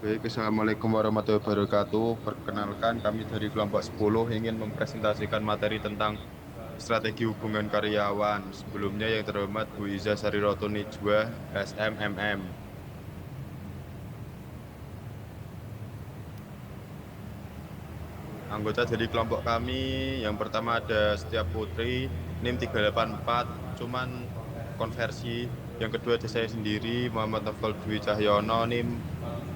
Baik, Assalamualaikum warahmatullahi wabarakatuh. Perkenalkan, kami dari kelompok 10 ingin mempresentasikan materi tentang strategi hubungan karyawan. Sebelumnya yang terhormat Bu Iza Sariroto Nijwa, SMMM. Anggota dari kelompok kami, yang pertama ada Setia Putri, NIM 384, cuman konversi. Yang kedua ada saya sendiri, Muhammad Naufal Dwi Cahyono, NIM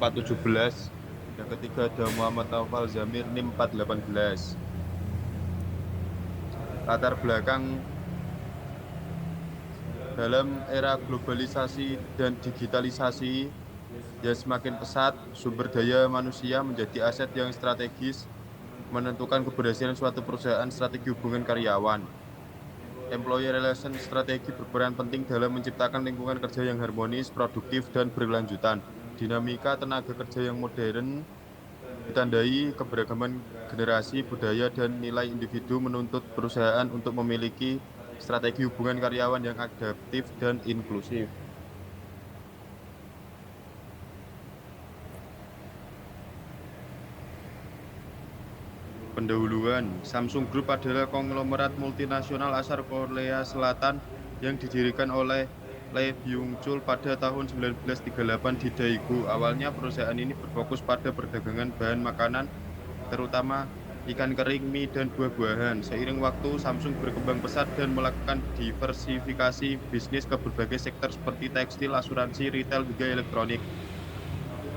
417. Yang ketiga ada Muhammad Naufal Zamir, NIM 418. Latar belakang dalam era globalisasi dan digitalisasi yang semakin pesat, sumber daya manusia menjadi aset yang strategis menentukan keberhasilan suatu perusahaan. Strategi hubungan karyawan. Employee relation strategi berperan penting dalam menciptakan lingkungan kerja yang harmonis, produktif, dan berkelanjutan. Dinamika tenaga kerja yang modern ditandai keberagaman generasi, budaya, dan nilai individu menuntut perusahaan untuk memiliki strategi hubungan karyawan yang adaptif dan inklusif. Pendahuluan, Samsung Group adalah konglomerat multinasional asal Korea Selatan yang didirikan oleh Lee Byung-chul pada tahun 1938 di Daegu. Awalnya perusahaan ini berfokus pada perdagangan bahan makanan, terutama ikan kering, mie, dan buah-buahan. Seiring waktu, Samsung berkembang pesat dan melakukan diversifikasi bisnis ke berbagai sektor seperti tekstil, asuransi, retail, hingga elektronik.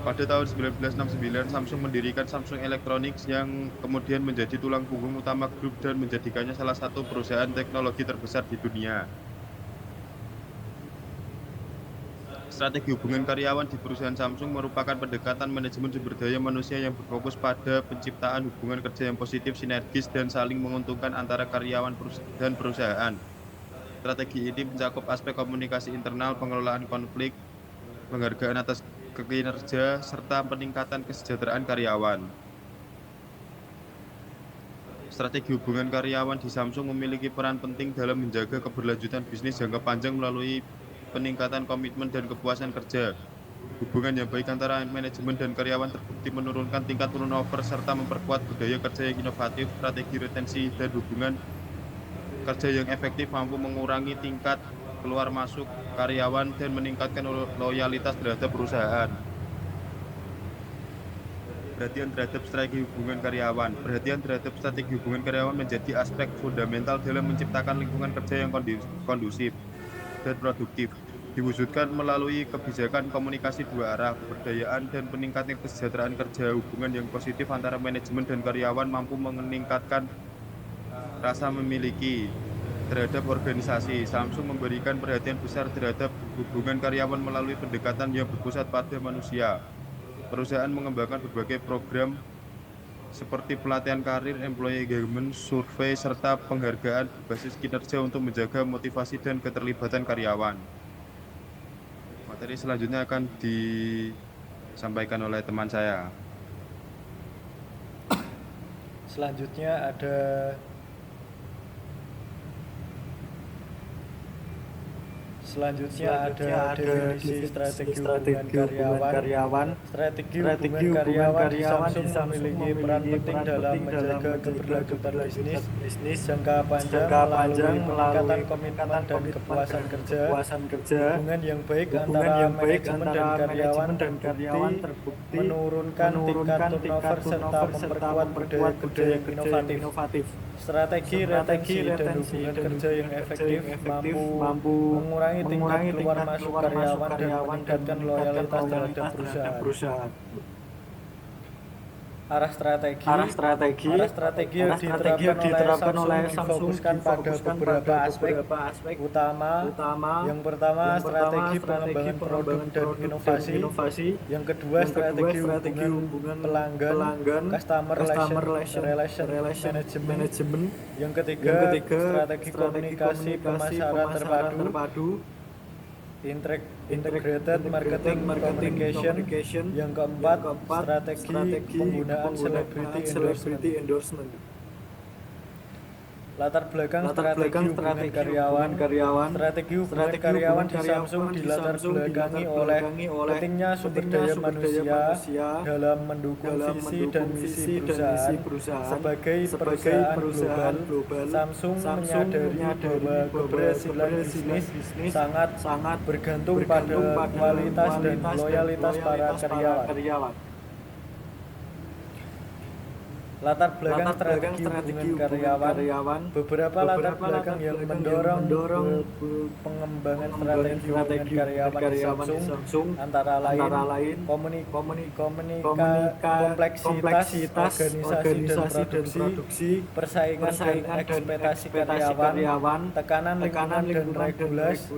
Pada tahun 1969, Samsung mendirikan Samsung Electronics yang kemudian menjadi tulang punggung utama grup dan menjadikannya salah satu perusahaan teknologi terbesar di dunia. Strategi hubungan karyawan di perusahaan Samsung merupakan pendekatan manajemen sumber daya manusia yang berfokus pada penciptaan hubungan kerja yang positif, sinergis, dan saling menguntungkan antara karyawan dan perusahaan. Strategi ini mencakup aspek komunikasi internal, pengelolaan konflik, penghargaan atas kinerja, serta peningkatan kesejahteraan karyawan. Strategi hubungan karyawan di Samsung memiliki peran penting dalam menjaga keberlanjutan bisnis jangka panjang melalui peningkatan komitmen dan kepuasan kerja. Hubungan yang baik antara manajemen dan karyawan terbukti menurunkan tingkat turnover serta memperkuat budaya kerja yang inovatif. Strategi retensi dan hubungan kerja yang efektif mampu mengurangi tingkat keluar masuk karyawan dan meningkatkan loyalitas terhadap perusahaan. Perhatian terhadap strategi hubungan karyawan. Perhatian terhadap strategi hubungan karyawan menjadi aspek fundamental dalam menciptakan lingkungan kerja yang kondusif dan produktif. Diwujudkan melalui kebijakan komunikasi dua arah, pemberdayaan dan peningkatan kesejahteraan kerja. Hubungan yang positif antara manajemen dan karyawan mampu meningkatkan rasa memiliki terhadap organisasi. Samsung memberikan perhatian besar terhadap hubungan karyawan melalui pendekatan yang berpusat pada manusia. Perusahaan mengembangkan berbagai program seperti pelatihan karir, employee engagement, survei, serta penghargaan berbasis kinerja untuk menjaga motivasi dan keterlibatan karyawan. Materi selanjutnya akan disampaikan oleh teman saya. Selanjutnya ada definisi strategi hubungan karyawan. Strategi hubungan karyawan di Samsung memiliki peran penting dalam menjaga keberlanjutan bisnis jangka panjang melalui peningkatan komitmen dan kepuasan kerja. Hubungan yang baik antara manajemen dan karyawan terbukti menurunkan tingkat turnover serta memperkuat budaya kerja yang inovatif. Strategi retensi dan hubungan kerja yang efektif mampu mengurangi tingkat keluar masuk karyawan dan meningkatkan loyalitas terhadap perusahaan. Arah strategi yang diterapkan oleh Samsung difokuskan pada beberapa aspek utama. Yang pertama, strategi pengembangan produk dan inovasi. Yang kedua, strategi hubungan pelanggan, customer relation management. Yang ketiga, strategi komunikasi pemasaran terpadu. Integrated marketing communication. Yang keempat, strategi penggunaan celebrity endorsement. Latar belakang strategi hubungan karyawan. Strategi hubungan karyawan di Samsung dilatar belakangi oleh pentingnya sumber daya manusia dalam mendukung visi dan misi perusahaan. Sebagai perusahaan global, Samsung menyadari bahwa keberhasilan bisnis sangat bergantung pada kualitas dan loyalitas para karyawan. Latar belakang strategi hubungan karyawan. Beberapa latar belakang yang mendorong pengembangan strategi hubungan karyawan di Samsung antara lain kompleksitas organisasi dan produksi, persaingan dan ekspektasi karyawan, tekanan lingkungan dan regulasi,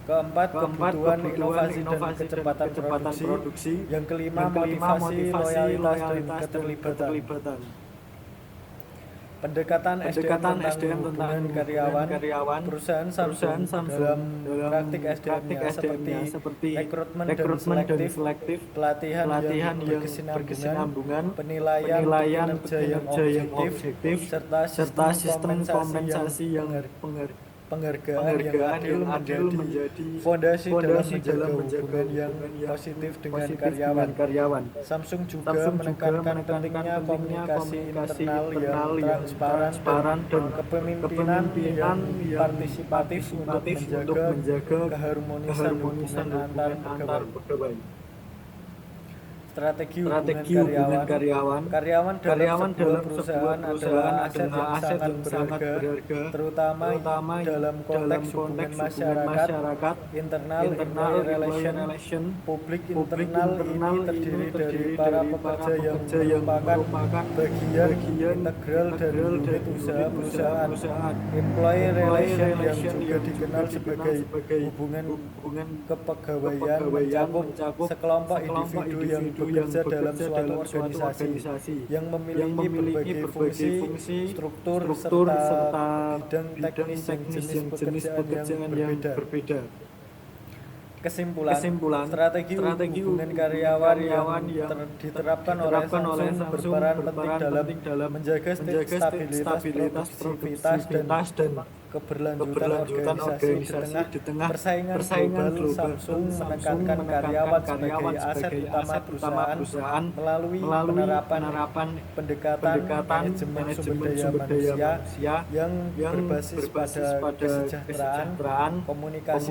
keempat kebutuhan inovasi dan kecepatan produksi, yang kelima motivasi, loyalitas dan keterlibatan. Pendekatan SDM tentang hubungan karyawan. Perusahaan Samsung dalam praktik SDM-nya seperti rekrutmen dan selektif, pelatihan yang berkesinambungan, penilaian kinerja yang objektif, serta sistem kompensasi yang penghargaan yang adil menjadi fondasi dalam menjaga hubungan yang positif dengan karyawan. Samsung juga menekankan pentingnya komunikasi internal yang transparan dan kepemimpinan yang partisipatif untuk menjaga keharmonisan hubungan antar pegawai. Strategi hubungan karyawan. Karyawan dalam sebuah perusahaan adalah aset yang sangat berharga, terutama dalam konteks hubungan masyarakat, internal relation, public internal. Ini terdiri dari para pekerja yang merupakan bagian integral dari unit usaha perusahaan. Employee relation yang juga dikenal sebagai hubungan kepegawaian mencakup sekelompok individu yang bekerja dalam suatu organisasi yang memiliki berbagai fungsi, struktur, serta bidang teknis dan jenis pekerjaan yang berbeda. Kesimpulan, strategi hubungan karyawan yang diterapkan oleh Samsung berperan penting dalam menjaga stabilitas, produktivitas, dan keberlanjutan organisasi di tengah persaingan global. Samsung menekankan karyawan sebagai aset utama perusahaan melalui penerapan pendekatan manajemen sumber daya manusia yang berbasis pada kesejahteraan, komunikasi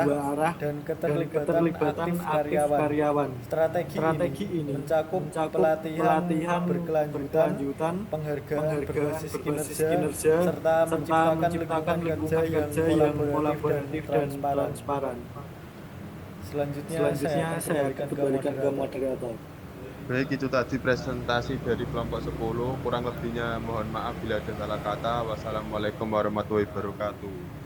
dua arah, dan keterlibatan aktif karyawan. Strategi ini mencakup pelatihan berkelanjutan, penghargaan berbasis kinerja, serta menciptakan lingkungan kerja yang kolaboratif dan transparan. Selanjutnya saya akan kembalikan ke moderator. Baik, itu tadi presentasi dari kelompok 10. Kurang lebihnya mohon maaf bila ada salah kata. Wassalamualaikum warahmatullahi wabarakatuh.